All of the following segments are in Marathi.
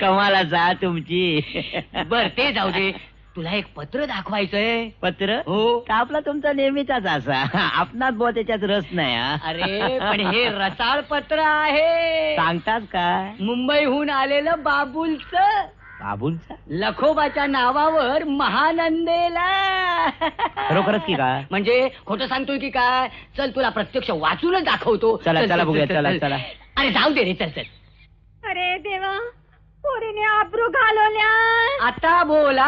कमाला जा तुमची. बर ते जाऊ दे, तुला एक पत्र दाखवायचंय. पत्र? हो. का आपला तुमचा नेहमीचाच असा, आपणात बुवा त्याच्यात रस नाही. अरे पण हे रसाळ पत्र आहे. सांगतात काय? मुंबईहून आलेलं बाबुलच. बाबूलचा? लखोबाच्या नावावर महानंदेला. खरोखरच की काय? म्हणजे खोटं सांगतोय की काय? चल तुला प्रत्यक्ष वाचूनच दाखवतो. चला चला बघूया, चला चला. अरे जाऊ दे रे, चल चल. अरे देवा, पोरीने आबरू घालवल्या. आता बोला.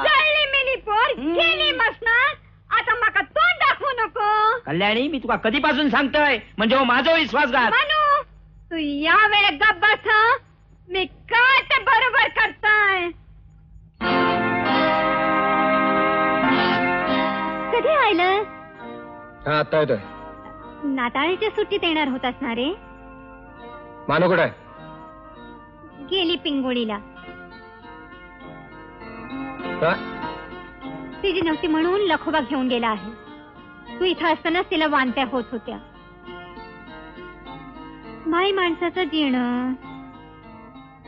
जळली मिली पोर, गेली मसनात. आता माका तोंड दाखवू नको. कल्याणी, मी तुला कधीपासून सांगतोय, म्हणजे हो माझा विश्वासघात. मनू, तू या वेळेत गप्प बस. मी काय ते बरोबर करताय. कधी आयलं? हा आता येतोय. नाताळीच्या सुट्टीत येणार होतास ना रे? मानू कुठे आहे? गेली पिंगोळीला. का? तिची नव्हती म्हणून लखोबा घेऊन गेला आहे. तू इथं असतानाच तिला वांत्या होत होत्या. माई माणसाचं जीण,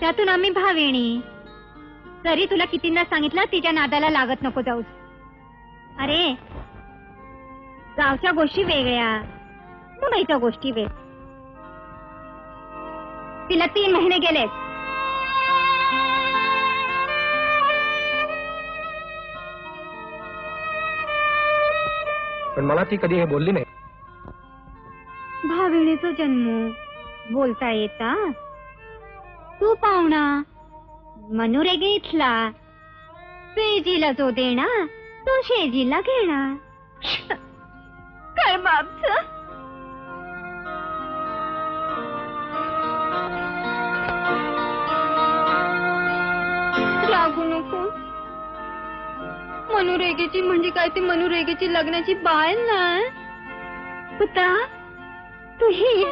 त्यातून आम्ही भावेणी. तरी तुला कितींदा सांगितलं तिच्या नादाला लागत नको जाऊस. अरे गावच्या गोष्टी वेगळ्या, मुंबईच्या गोष्टी वेग. तिला 3 महिने गेलेत. पण मला ती कधी हे बोलली नाही. भाविणीचा जन्म बोलता येता. तू पाहुणा, मनुरेगे इथला. पेजीला जो देणा तो शेजीला घेणार. काय बापच? रागू नको. मनुरेगेची म्हणजे काय, ती मनुरेगेची लग्नाची बाळ नाही. पुता तू ही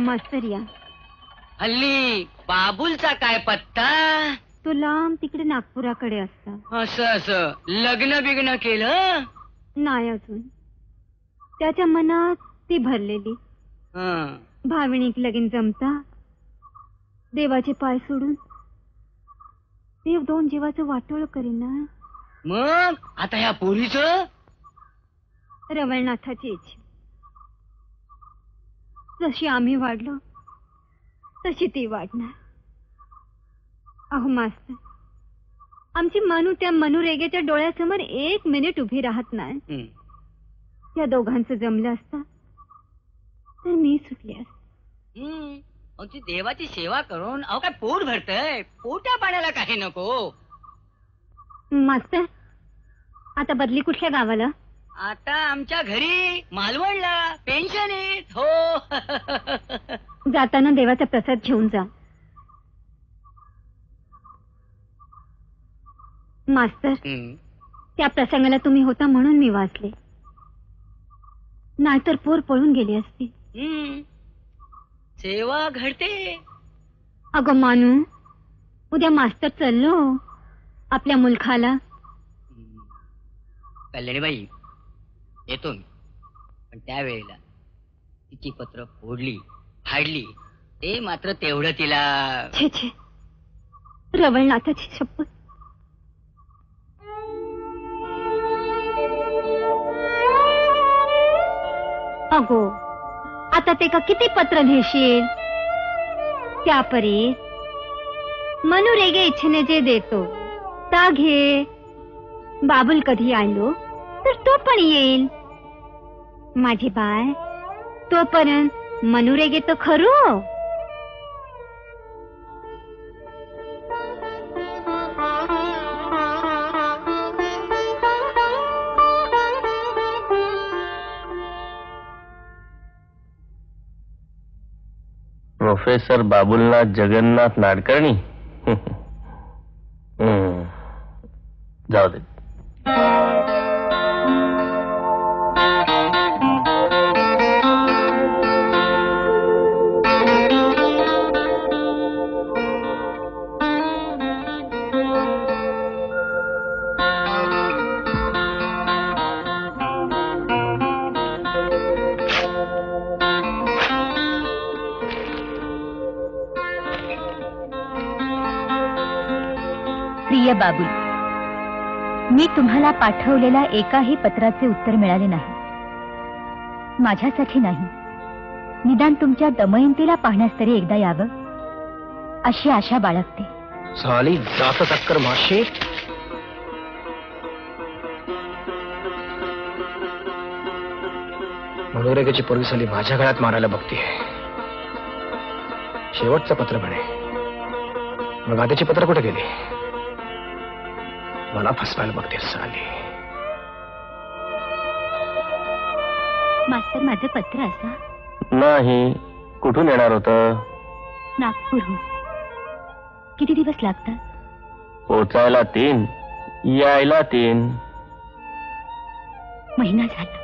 मास्तर या. हल्ली बाबूलचा काय पत्ता? तो लांब तिकडे नागपुराकडे असता. असं लग्न बिग्न केलं? नाही अजून. त्याच्या मनात ती भरलेली. हं. भावनिक लगीन जमता देवाचे पाय सोडून देव दोन जीवाचं वाटोळ करीना. मग आता ह्या पोरीचं? रवळनाथाची इच्छा. जशी आम्ही वाढलो तशी ती वाढणार. अहो मास्तर, आमची मनू त्या मनूरेगेच्या डोळ्यासमोर 1 मिनिट उभी राहत नाही. हं. त्या दोघांचं जमलं असतं तर मी सुटले असते. अहो, ती देवाची सेवा करून अहो काय पोट भरतय, पोट्या पाण्याला काही नको. मास्तर, आता बदली कुठल्या गावाला? आता आमच्या घरी मालवणला पेन्शन येत हो. जाताना देवाचा प्रसाद घेऊन जा. मास्तर, त्या प्रसंगाला तुम्ही होता म्हणून मी वाचले, नाहीतर पोर पळून गेली असती. सेवा घडते. अगं मानू, उद्या मास्तर चाललो आपल्या मुलखाला. कल्याणीबाई, येतो मी, पण त्यावेळेला तिची पत्र फोडली फाडली ते मात्र तेवढं तिला. छे छे, रवळनाथाची शपथ. अगो, आता ते का किती पत्र लिहिशील? त्यापरी मनूरेगे इच्छेने जे देतो ता घे. बाबुल कधी आलो तर तो पण येईल. माझी बाय, तोपर्यंत मनूरेगे तो खरू. प्रोफेसर बाबुलनाथ जगन्नाथ नाडकर्णी. जाऊ दे. प्रिय बाबूल, मी तुम्हाला पाठवलेल्या एकाही पत्राचे उत्तर मिळाले नाही. माझ्यासाठी नाही, निदान तुमच्या दमयंतीला पाहण्यास तरी एकदा यावं अशी आशा बाळगते. साली जात टक्कर माशी. मनोरेगेची पोरगी साली माझ्या गळ्यात मारायला बघतीये. शेवटचं पत्र म्हणे. मग आधीची पत्र कुठे गेली? मला फसवायला बघते साली. मास्तर, माझं पत्र असा. नाही, कुठून येणार होतं? नागपूरहून. किती दिवस लागतात? पोचायला 3, यायला 3. महिना झाला.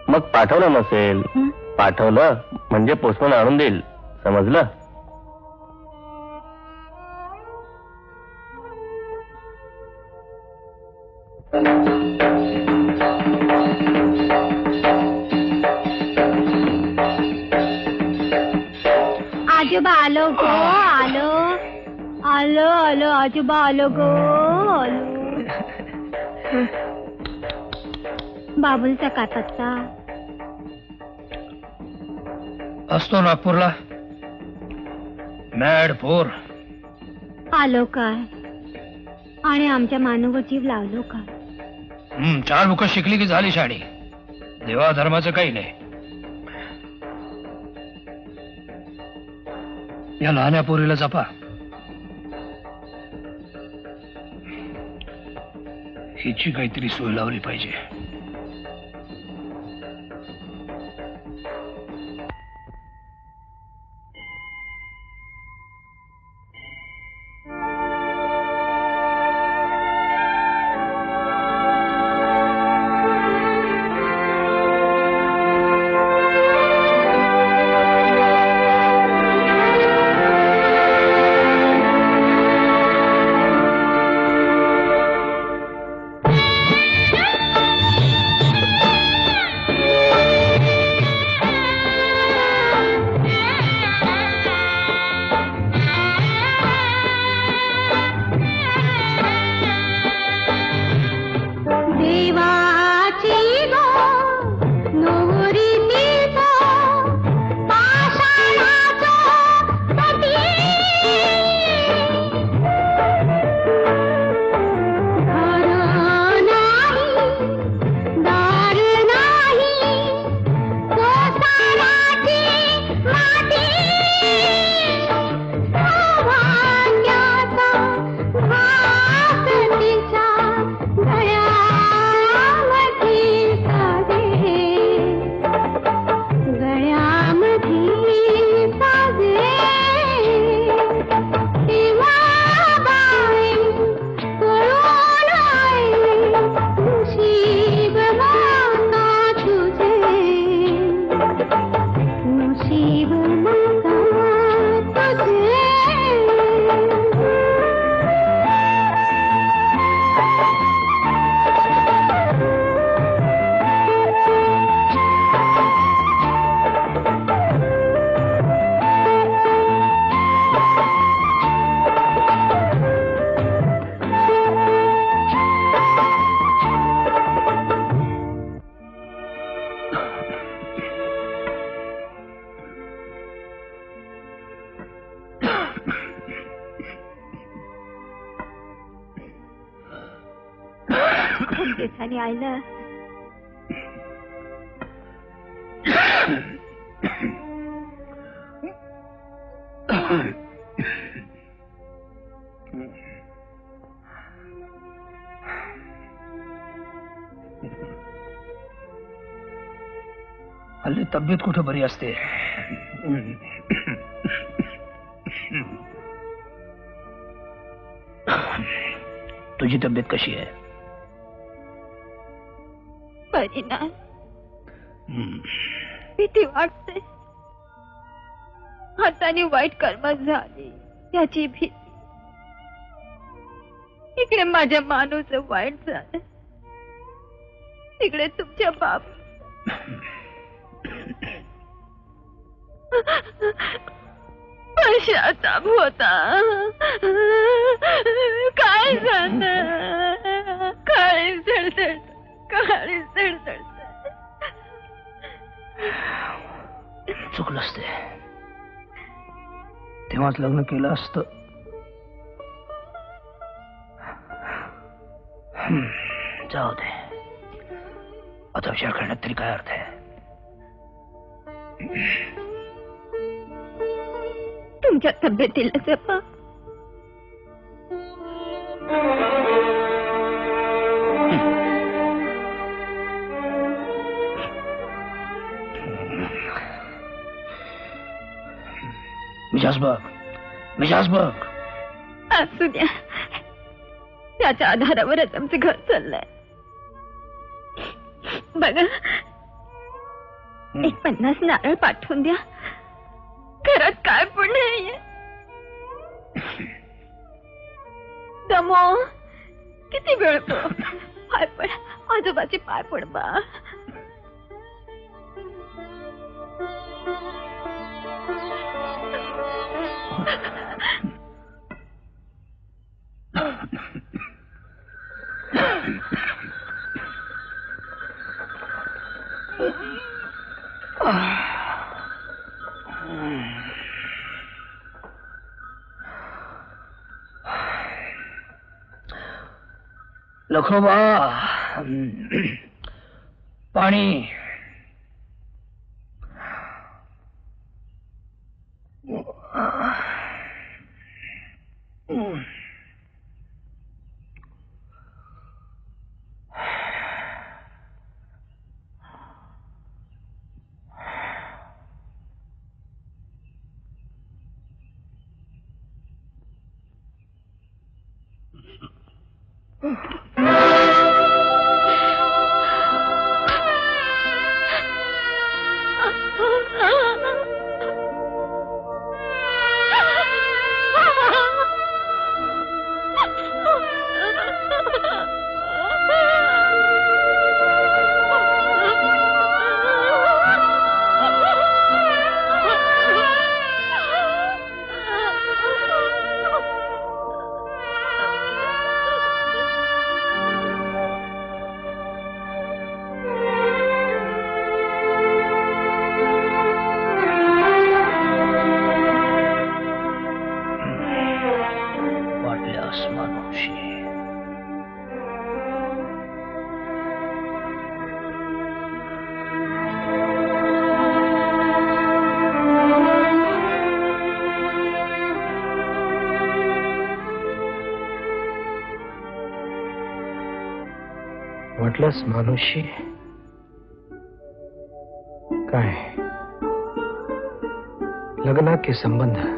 मग पाठवलं नसेल. हं? पाठवलं म्हणजे पोस्टमन आणून देईल, समजलं? आजोबा आलो गो, आलो आलो आलो. आजोबा आलो गो, आलो. बाबुलचा काय पत्ता? असतो नागपूरला. मॅडपूर. आलो काय आणि आमच्या मानव जीव लावलो काय? 4 मुख शिकली की झाली शाणी. देवा धर्माचं काही नाही. या लहान्या पोरीला जपा. हिची काहीतरी सोय लावली पाहिजे. खूप दिवसांनी आयलं. हल्ली तब्येत कुठं बरी असते. तुझी तब्येत कशी आहे? बरी ना. भीती वाटते. हाताने वाईट कर्म झाली त्याची भीती. इकडे माझ्या मानूचं वाईट झालं, तिकडे तुमच्या बाप. पैशाचा होता. काय झालं? काळी सडसड, काळी सडसड. चुकलंच ते. तेव्हाच लग्न केलं असतं. जाऊ दे, आता विचार करण्यात तरी काय अर्थ आहे? तुमच्या तब्येतीला जपा. मिजाज बघ. असू द्या, त्याच्या आधारावरच आमचं घर चाललंय. बघा, एक 50 नारळ पाठवून द्या. घरात काय पण नाहीये. दमो, किती वेळ पाय पड, आजोबाचे पाय पड बा. लखोबा, पाणी. वाटलंच मानुषी. काय लग्न की संबंध?